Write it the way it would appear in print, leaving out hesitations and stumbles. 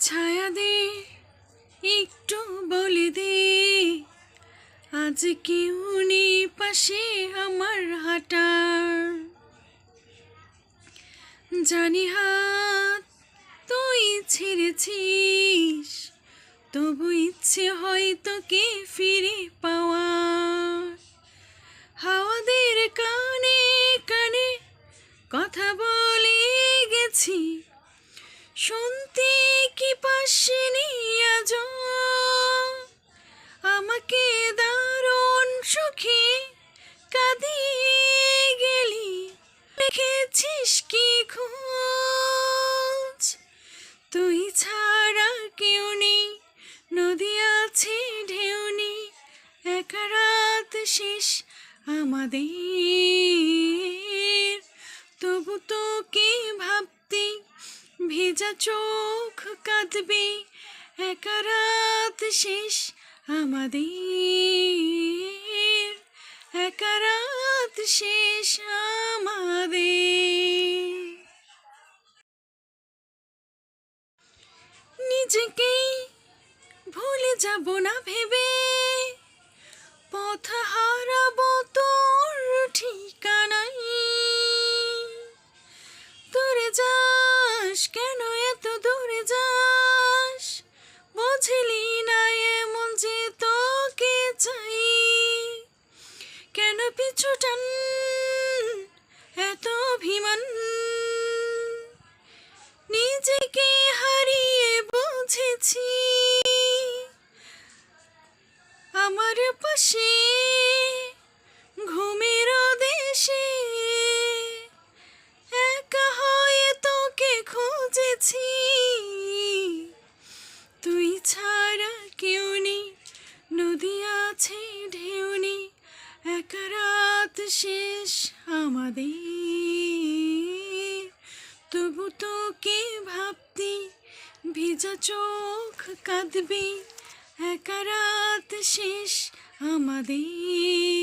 ছায়া দে, একটু বলে দে, আজ কেউ নেই পাশে আমার হাঁটার। জানি হাত তুই ছেড়েছিস, তবু ইচ্ছে হয় তোকে ফিরে পাওয়ার। হাওয়াদের কানে কানে কথা বলে গেছি, শুনতে কি পাসনি আজও? আমাকে দারুণ সুখে কাঁদিয়ে গেলি, লিখেছিস কি খোঁজ? তুই ছাড়া কেউ নেই, নদী আছে ঢেউ নেই, একা রাত শেষ আমাদের। তবু তোকে ভাবতে ভেজা চোখ কাঁদবে, একা রাত শেষ আমাদের, একা রাত শেষ আমাদের। নিজেকেই ভুলে যাব না ভেবে, পথ হারাবো তোর ঠিকানাই। দূরে যাস কেন, এত দূরে যাস, বুঝলি না এমন যে তোকে চাই। কেন পিছু টান, এত অভিমান, নিজেকে হারিয়ে বুঝেছি আমার পাশে ঘুমের দেশে একা হয়ে তোকে খুঁজেছি। তুই ছাড়া কেউ নেই, নদী আছে ঢেউ নেই, একা রাত শেষ আমাদের। তবু তোকে ভাবতে ভিজা চোখ কাঁদবে, একা রাত শেষ আমাদের।